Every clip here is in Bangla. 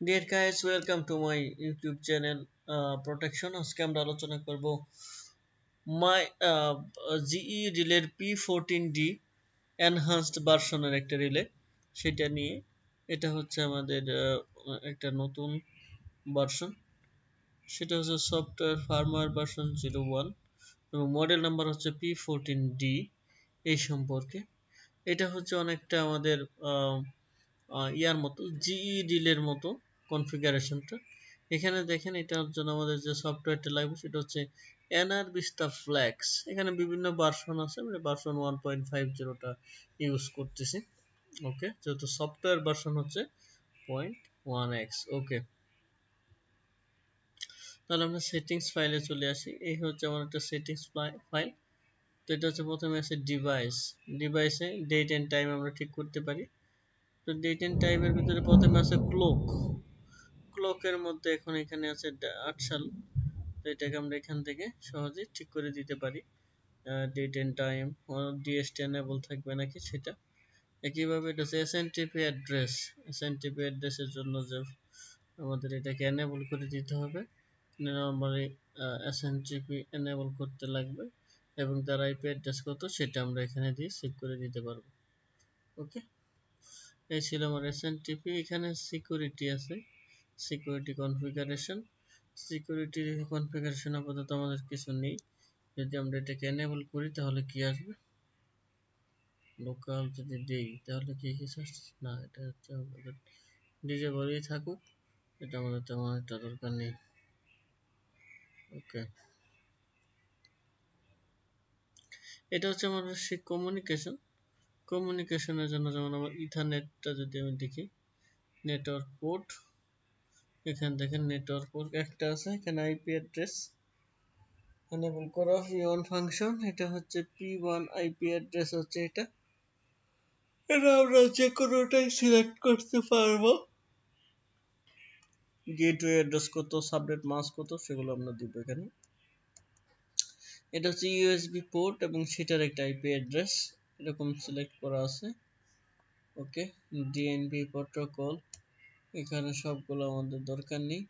Dear guys, welcome to my YouTube channel Protection. আজকে আমরা আলোচনা করব my GE রিলের P14D enhanced ভার্সনের একটা রিলে সেটা নিয়ে। এটা হচ্ছে আমাদের একটা নতুন ভার্সন, সেটা হচ্ছে সফটওয়্যার ফার্মওয়্যার ভার্সন 01 এবং মডেল নাম্বার হচ্ছে P14D। এই সম্পর্কে এটা হচ্ছে অনেকটা আমাদের ইয়ার মতো জিই ডিলের মতো কনফিগারেশনটা। এখানে দেখেন এটার জন্য আমাদের যে সফটওয়্যারটা লাগবে সেটা হচ্ছে এনআর বিস্তা ফ্ল্যাক্স। এখানে বিভিন্ন ভার্সন আছে, আমরা ভার্সন 1.50টা ইউজ করতেছি। ওকে, যেহেতু সফটওয়্যার ভার্সন হচ্ছে 0.1x। ওকে, তাহলে আমরা সেটিংস ফাইলে চলে আসি। এই হচ্ছে আমার একটা সেটিংস ফাইল। তো এটা হচ্ছে প্রথমে আছে ডিভাইসে ডেট এন্ড টাইম আমরা ঠিক করতে পারি। তো ডেট এন্ড টাইমের ভিতরে প্রথমে আছে ক্লকের মধ্যে এখন এখানে আছে 8 সাল। তো এটাকে আমরা এখান থেকে সহজে ঠিক করে দিতে পারি date and time, DST enable থাকবে নাকি সেটা। একইভাবে এটা হচ্ছে এসএনটিপি অ্যাড্রেস। এসএনটিপি অ্যাড্রেসের জন্য যে আমাদের এটাকে এনেবল করে দিতে হবে। নরমালি এসএনটিপি এনেবল করতে লাগবে এবং তার আইপি অ্যাড্রেস কত সেটা আমরা এখানে দিয়ে সেভ করে দিতে পারবো। ওকে, এই ছিল আমার এসএনটিপি। এখানে সিকিউরিটি আছে, সিকিউরিটি কনফিগারেশন আপাতত আমাদের কিছু নেই। যদি আমরা এটাকে এনেবল করি তাহলে কি আসবে, লোকাল যদি দেই তাহলে কি কিছু আসছে না। এটা হচ্ছে আমাদের ডিজেবলই থাকুক, এটা আমাদের তেমন একটা দরকার নেই। ওকে, এটা হচ্ছে আমাদের সেই কমিউনিকেশনের জন্য। যেমন আমার ইথারনেটটা যদি আমি দেখি, নেটওয়ার্ক পোর্ট, এখানে দেখেন নেটওয়ার্ক পোর্ট একটা আছে, এখানে আইপি অ্যাড্রেস এনেবল করা V1 ফাংশন। এটা হচ্ছে P1 আইপি অ্যাড্রেস হচ্ছে এটা। এটা আমরা যে কোনোটাই সিলেক্ট করতে পারবো। গেটওয়ে অ্যাড্রেস কত, সাবনেট মাস্ক কত সেগুলো আমরা দিব এখানে। এটা হচ্ছে ইউএসবি পোর্ট এবং সেটার একটা আইপি অ্যাড্রেস এরকম সিলেক্ট করা আছে। ওকে, ডিএনবি প্রোটোকল এখানে সবগুলো আমাদের দরকার নেই।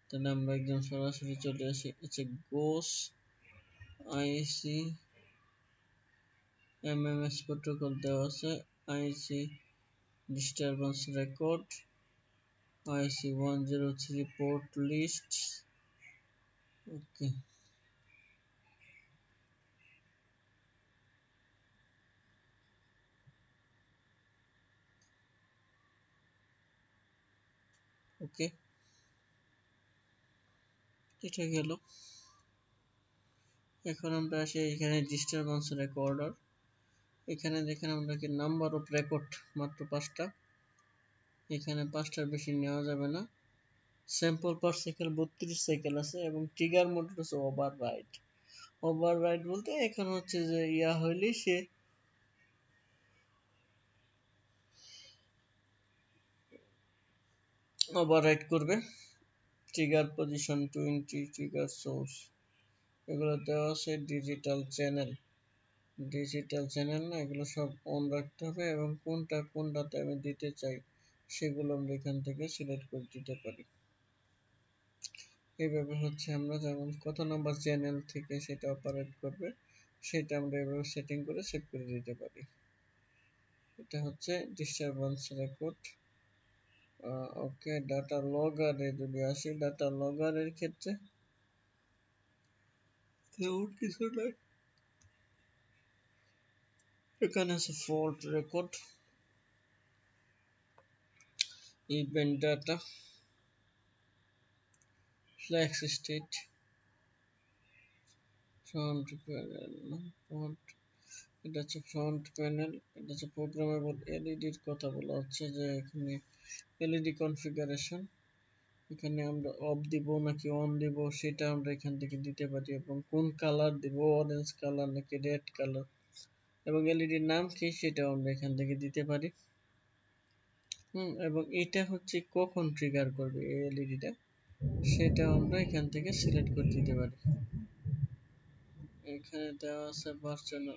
তাহলে আমরা একদম সরাসরি চলে আসি হচ্ছে গোস আইসি এমএমএস প্রোটোকল দেওয়া আছে, IC disturbance record, IC103 port list. Okay, okay, এটা গেল। এখন আমরা আসি এখানে ডিস্টারবেন্স রেকর্ডার। এখানে দেখেন আমরা কি নাম্বার অফ রেকর্ড মাত্র 5টা, এখানে 5টার বেশি নেওয়া যাবে না। স্যাম্পল পার সাইকেল 32 সাইকেল আছে এবং ট্রিগার মোড হচ্ছে ওভাররাইড বলতে এখানে হচ্ছে যে ইয়া হইলে সে ওভাররাইড করবে। ট্রিগার পজিশন 20, ট্রিগার সোর্স এগুলো দেওয়া আছে। ডিজিটাল চ্যানেল না, এগুলো সব অন রাখতে হবে এবং কোনটাতে আমি দিতে চাই সেগুলো আমরা এখান থেকে সিলেক্ট করে দিতে পারি। এইভাবে হচ্ছে আমরা যেমন কত নম্বর চ্যানেল থেকে সেটা অপারেট করবে সেটা আমরা এভাবে সেটিং করে সেভ করে দিতে পারি। এটা হচ্ছে ডিস্টারবেন্স রেকর্ড। ওকে, ডাটা লগারে যদি আসি, ডাটা লগারের ক্ষেত্রে তেমন কিছু নাই। এখানে আছে fault record, event data, flax state, front panel, front, এটা হচ্ছে ফ্রন্ট প্যানেল। এটা হচ্ছে প্রোগ্রামেবল এলইডির কথা বলা হচ্ছে যে এখানে এলইডি কনফিগারেশন, এখানে আমরা অফ দিব নাকি অন দিব সেটা আমরা এখান থেকে দিতে পারি এবং কোন কালার দিব, অরেঞ্জ কালার নাকি রেড কালার, এবং এলইডির নাম কি সেটাও আমরা এখান থেকে দিতে পারি। এবং এটা হচ্ছে কখন ট্রিগার করবে এই এলইডিটা সেটা আমরা এখান থেকে সিলেক্ট করে দিতে পারি। এখানে দেওয়া আছে ভার্চুয়াল,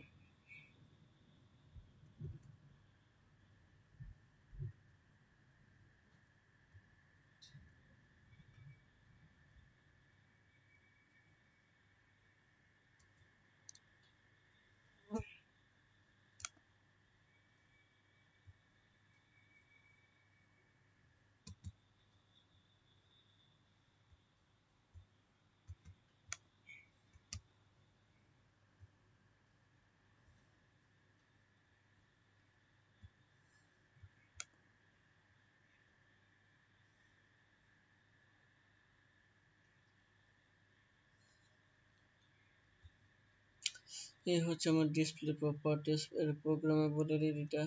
এই হচ্ছে আমার ডিসপ্লে প্রপার্টিস এর প্রোগ্রামেবল এটা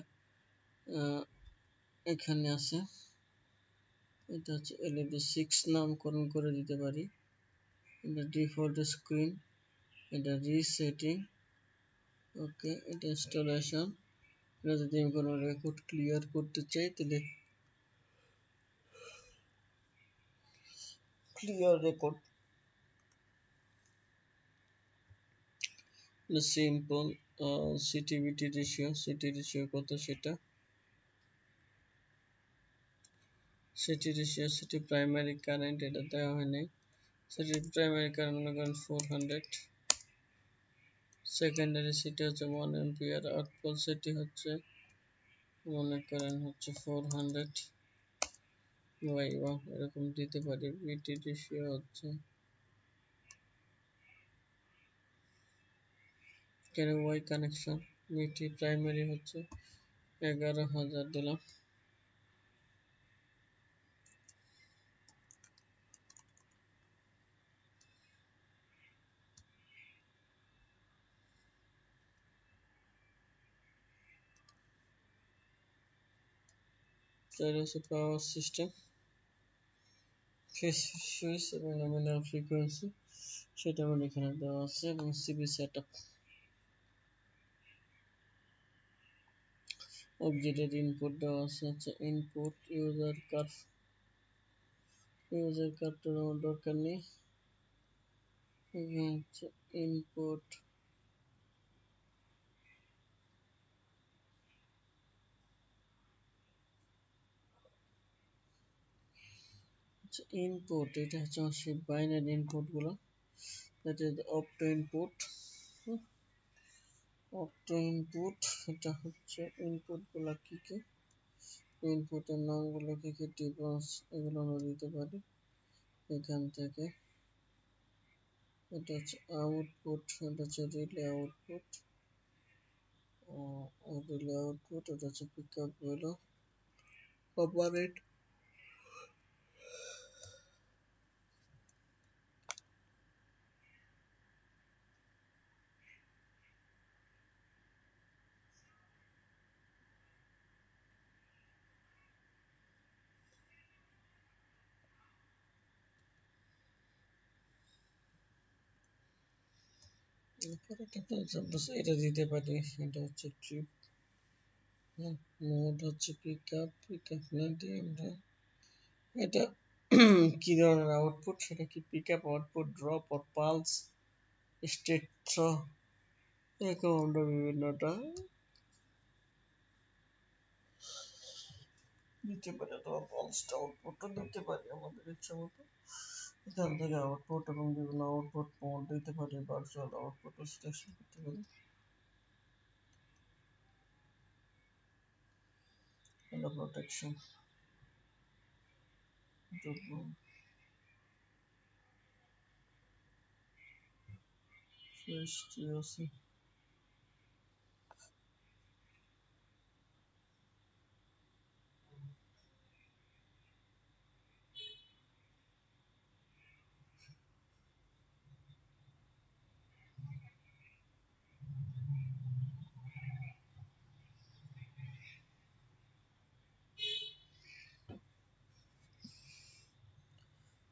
এখানে আছে। এটা হচ্ছে এলইডি 6 নামকরণ করে দিতে পারি। এটা ডিফল্ট স্ক্রিন, এটা রিসেটিং, ওকে। এটা ইনস্টলেশন। এটা যদি আমি কোনো রেকর্ড ক্লিয়ার করতে চাই তাহলে clear record, simple. সিটিভিটি ratio, city ratio কত সেটা, city ratio, city primary current এটা দেওয়া হয় নাই। সিটি প্রাইমারি কারেন্ট মনে করেন 400, সেকেন্ডারি সিটি হচ্ছে 1 এম্পিয়ার, আউটপুট সিটি হচ্ছে মনে করেন হচ্ছে 400 বাই 1 এরকম দিতে পারি। বিটি রেশিও হচ্ছে কেন ওয়াই কানেকশন, বিটি প্রাইমারি হচ্ছে 11,000 দিলাম। তার হচ্ছে পাওয়ার সিস্টেম, ফেস সুইচ এবং নমিনাল ফ্রিকোয়েন্সি সেটা আমার এখানে দেওয়া আছে, এবং সিবি সেটআপ। অবজেক্টের ইনপুট দেওয়া আছে, হচ্ছে ইনপুট ইউজার কার্ভটার আমার দরকার নেই। এখানে হচ্ছে ইনপুট, ইনপুট এটা হচ্ছে আমার সেই বাইনারি ইনপুট গুলো, দ্যাট ইজ অপটো ইনপুট। অপটো ইনপুট এটা হচ্ছে ইনপুট গুলা কি কি, ইনপুটের নামগুলো কি কি, ডিভাইস এগুলো আমরা দিতে পারি এখান থেকে। এটা হচ্ছে আউটপুট, এটা হচ্ছে রিলে আউটপুট, রিলে আউটপুট। এটা হচ্ছে পিক আপ গুলো, অপারেট, এটা দিতে পারি। এটা হচ্ছে ট্রিপ, মোড হচ্ছে পিক আপ, পিক আপ না দিয়ে আমরা এটা কি ধরনের আউটপুট, সেটা কি pick up, output, drop, or pulse, state through, এরকম আমরা বিভিন্নটা দিতে পারি, অথবা পালসটা আউটপুটটা দিতে পারি আমাদের ইচ্ছা মতো। এখান থেকে আউটপুট এবং বিভিন্ন আউটপুট মোড দিতে পারি, ভার্চুয়াল আউটপুট সিলেকশন করতে পারি। এটা protection, fresh TOC,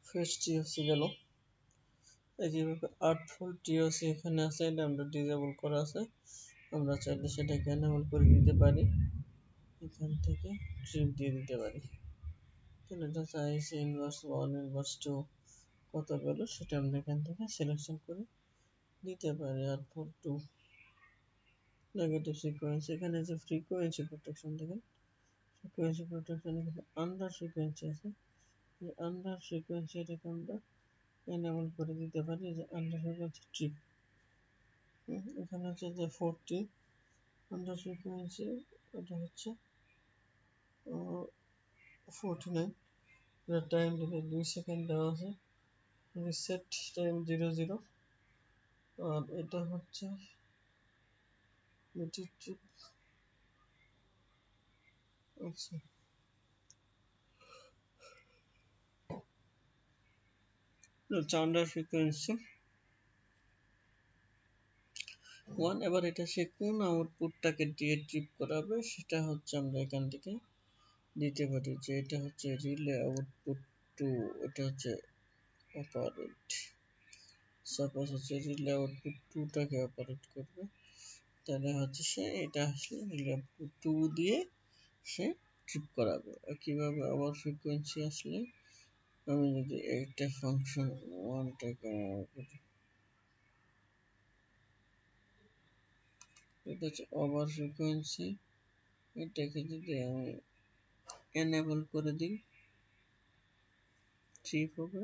fresh TOC গেল। একইভাবে আর্টফুল টিওসি এখানে আছে, এটা আমরা ডিসেবল করা আছে, আমরা চাইলে সেটাকে এনেবল করে দিতে পারি। এখান থেকে ট্রিপ দিয়ে দিতে পারি। তাহলে এটা চাইছে ইনভার্স 1 ইনভার্স 2 কত গেল সেটা আমরা এখান থেকে সিলেকশন করে দিতে পারি। আর্টফুল 2 নেগেটিভ সিকোয়েন্স, এখানে যে ফ্রিকোয়েন্সি প্রোটেকশন দেখেন, ফ্রিকোয়েন্সি প্রোটেকশন এখানে আন্ডার ফ্রিকোয়েন্সি আছে, এই আন্ডার ফ্রিকোয়েন্সি এটাকে আমরা এনেবল করে দিতে পারি, যে আন্ডার ফ্রিকোয়েন্সি ট্রিপ। এখানে হচ্ছে যে 40 আন্ডার ফ্রিকোয়েন্সি, এটা হচ্ছে 49, এটা টাইম দিলে 2 সেকেন্ড দেওয়া আছে, রিসেট টাইম 00, আর এটা হচ্ছে মিটি ট্রিপ। আচ্ছা, আন্ডার ফ্রিকোয়েন্সি ওয়ান। এবার এটা সে কোন আউটপুটটাকে দিয়ে ট্রিপ করাবে সেটা হচ্ছে আমরা এখান থেকে দিতে পারি যে এটা হচ্ছে রিলে আউটপুট টু, এটা হচ্ছে অপারেট। সাপোজ হচ্ছে রিলে আউটপুট টুটাকে অপারেট করবে, তাহলে হচ্ছে সে এটা আসলে রিলে আউটপুট টু দিয়ে সে ট্রিপ করাবে। কিভাবে ওভার ফ্রিকোয়েন্সি আসলে আমি যদি এইটা ফাংশন ওয়ানটাকে এটা হচ্ছে ওভার ফ্রিকোয়েন্সি, এটাকে যদি আমি এনেবল করে দিই ট্রিপ হবে।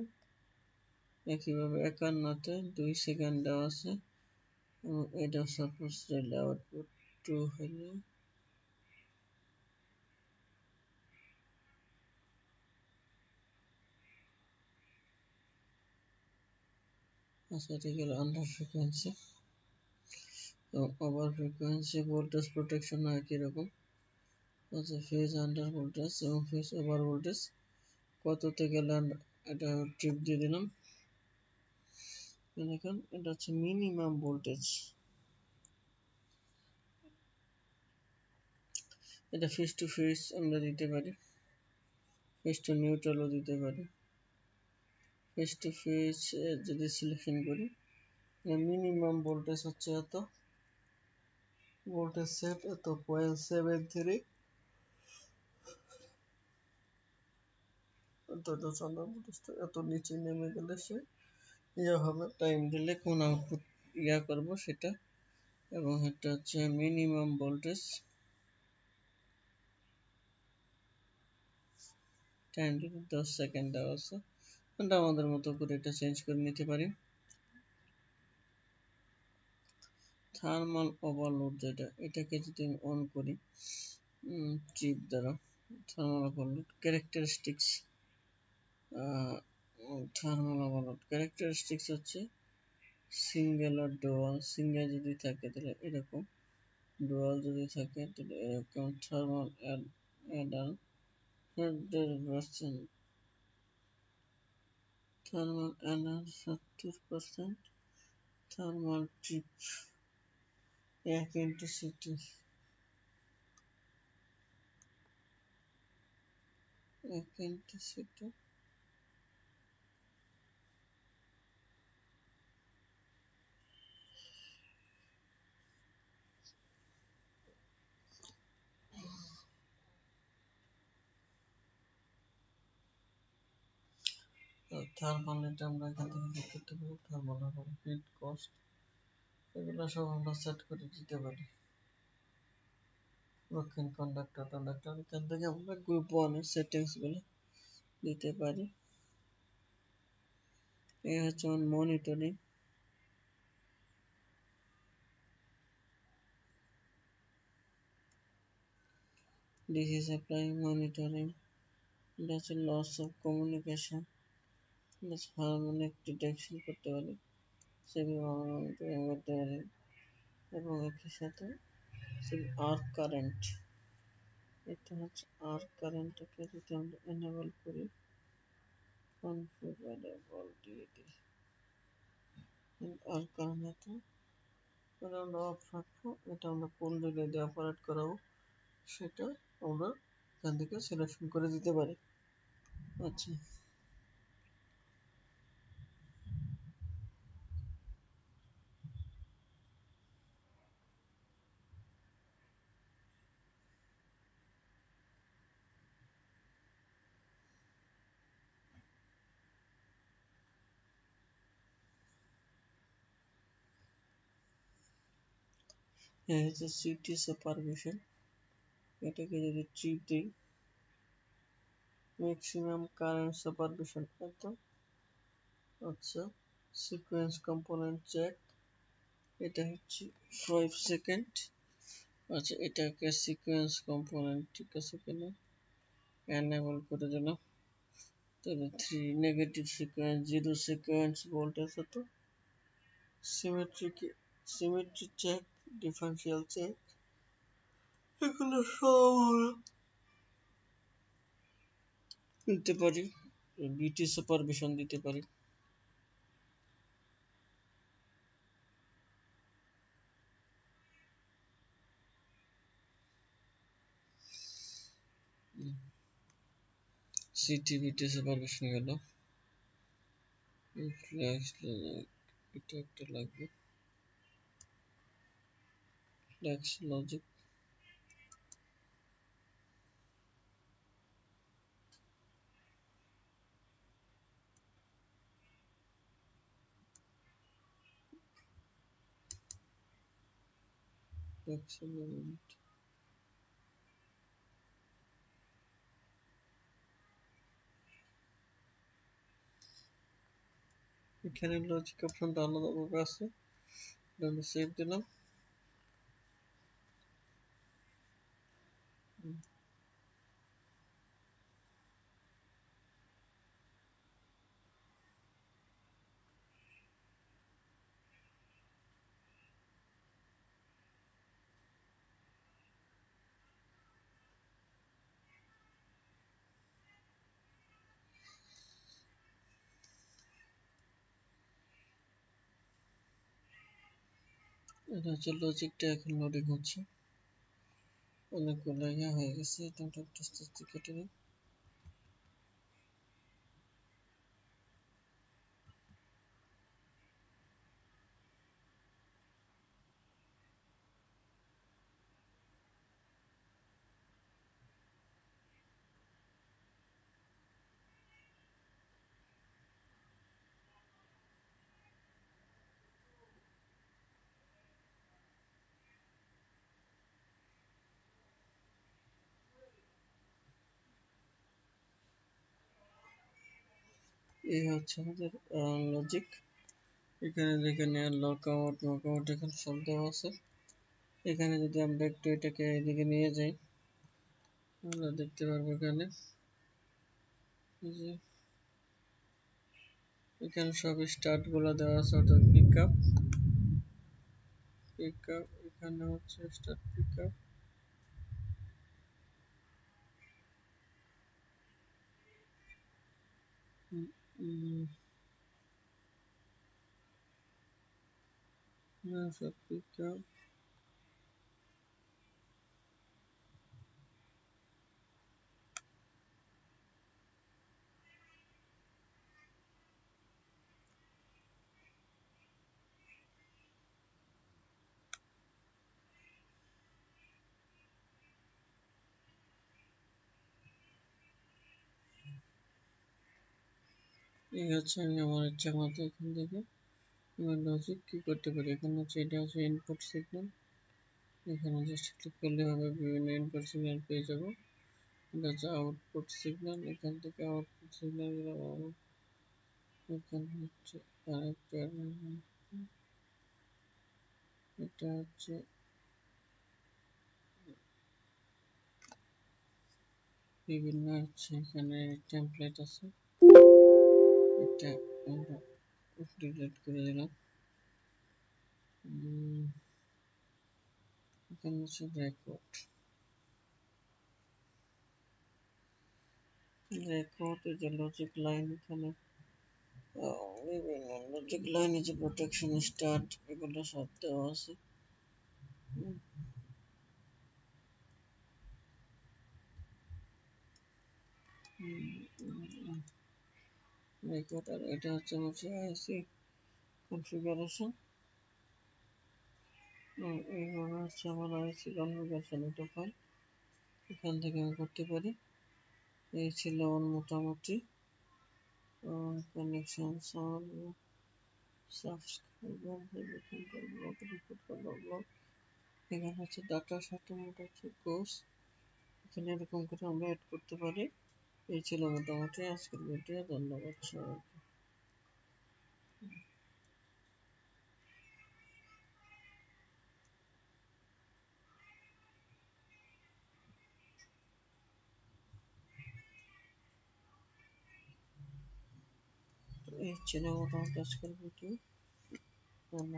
একইভাবে 51-তে 2 সেকেন্ড দেওয়া আছে এবং এটা সাপোজ রিলে আউটপুট টু হলে আচ্ছা এটা গেল আন্ডার ফ্রিকোয়েন্সি। এবং ওভার ফ্রিকোয়েন্সি ভোল্টেজ প্রোটেকশন হয় কিরকম, আচ্ছা ফেজ আন্ডার ভোল্টেজ এবং ফেজ ওভার ভোল্টেজ কততে গেলে এটা ট্রিপ দিয়ে দিলাম। দেখুন এটা হচ্ছে মিনিমাম ভোল্টেজ, এটা ফেজ টু ফেজ আমরা দিতে পারি, ফেজ টু নিউট্রালও দিতে পারি। ফেজ টু ফেজ যদি সিলেকশন করি মিনিমাম ভোল্টেজ হচ্ছে এত, ভোল্টেজ সেট এত 0.73, এত নিচে নেমে গেলে সে ইয়ে হবে, টাইম দিলে কোন আউটপুট ইয়া করব সেটা। এবং এটা হচ্ছে মিনিমাম ভোল্টেজ, টাইম দিলে 10 সেকেন্ড দেওয়া আছে। আমরা আমাদের মতো করে এটা চেঞ্জ করে নিতে পারি। থার্মাল ওভারলোড যেটা, এটাকে যদি আমি অন করি চিপ দ্বারা, thermal overload characteristics, thermal overload characteristics হচ্ছে সিঙ্গেল আর ডুয়াল। সিঙ্গেল যদি থাকে তাহলে এরকম, ডুয়াল যদি থাকে তাহলে এরকম। Thermal Eder 100%, thermal Eder 70%, thermal trip 1 intensity, 1 intensity. Thermal এটা আমরা এখান থেকে চেক করতে পারি, থার্মাল এবং হিট কস্ট এগুলো সব আমরা সেট করে দিতে পারি। রক্ষণ কন্ডাক্টর কন্ডাক্টর এখান থেকে আমরা গ্রুপ 1 এর সেটিংস গুলো দিতে পারি। এই হচ্ছে মনিটরিং, ডিসি সাপ্লাই মনিটরিং, এটা হচ্ছে loss of communication, harmonic detection করতে পারি, সেগুলো মনিটরিং করতে পারি। এবং একই সাথে আর্ক কারেন্ট, এটা হচ্ছে আর্ক কারেন্টটাকে যদি আমরা এনেবল করি কনফিগারেবল দিয়ে দিই, আর্ক কারেন্ট এটা আমরা অফ রাখবো, এটা আমরা কোন রিলে দিয়ে অপারেট করাবো সেটা আমরা এখান থেকে সিলেকশন করে দিতে পারি। আচ্ছা এই হচ্ছে সিটি সুপারভিশন, এটাকে যদি ট্রিপ দিই ম্যাক্সিমাম কারেন্ট সুপারভিশন এত। আচ্ছা সিকোয়েন্স কম্পোনেন্ট চেক, এটা হচ্ছে 5 সেকেন্ড। আচ্ছা এটাকে সিকোয়েন্স কম্পোনেন্ট ঠিক আছে কিনা এনেবল করে দিলাম, তাহলে 3 নেগেটিভ সিকোয়েন্স 0 সিকোয়েন্স ভোল্টেজ হতো, সিমেট্রি চেক, ডিফারেন্সিয়াল চেক, এগুলো সব আমরা দিতে পারি, বিটি সুপারভিশন দিতে পারি। সিটিভিটিসে পারমিশন গেল, ফ্ল্যাক্স এটা একটা লাগবে, ফ্ল্যাক্স লজিক ফ্ল্যাক্স এলিমেন্ট, এখানে লজিক অপশনটা আলাদাভাবে আছে, আমি সেভ দিলাম। এটা হচ্ছে লজিকটা, এখন লোডিং হচ্ছে, অনেকগুলো ইয়ে হয়ে গেছে, এটা আস্তে আস্তে কেটে নিই। এই হচ্ছে আমাদের লজিক। এখানে দেখেন লক আউট নক আউট এখানে সব দেওয়া আছে। এখানে যদি আমরা একটু এটাকে এদিকে নিয়ে যাই, আমরা দেখতে পারবো এখানে যে এখানে সব স্টার্ট গুলো দেওয়া আছে, অর্থাৎ পিক আপ, এখানে হচ্ছে স্টার্ট পিক আপ, সব পিক আপ, এই হচ্ছে আমি আমার ইচ্ছা মতো এখান থেকে আমার লজিক কি করতে পারি। এখানে হচ্ছে এটা হচ্ছে ইনপুট সিগন্যাল, এখানে জাস্ট ক্লিক করলে হবে, বিভিন্ন ইনপুট সিগন্যাল পেয়ে যাবো। এটা হচ্ছে আউটপুট সিগন্যাল, এখান থেকে আউটপুট সিগন্যাল এখানে হচ্ছে আরেকটা, এটা হচ্ছে বিভিন্ন হচ্ছে এখানে টেমপ্লেট আছে, এটা আমরা ডিলিট করে দিলাম। এখানে হচ্ছে রেকর্ড, এই যে লজিক লাইন, এখানে বিভিন্ন লজিক লাইনে যে প্রোটেকশন স্টার্ট এগুলো সব দেওয়া আছে। রেকর্ড, আর এটা হচ্ছে আইসি কনফিগারেশন, এইভাবে হচ্ছে আমার আইসি কনফিগারেশন একটা ফাইল, এখান থেকে আমি করতে পারি। এই ছিল আমার মোটামুটি কানেকশন সাবস্ক্রাইবার ব্লক রিপোর্ট করা ব্লক, এখানে হচ্ছে ডাটা সার্টিফিকেট হচ্ছে কোর্স, এখানে এরকম করে আমরা অ্যাড করতে পারি। এই ছিল মোটামুটি আজকের ভিডিও, ধন্যবাদ সবাইকে। এই ছিল মোটামুটি আজকের ভিডিও, ধন্যবাদ।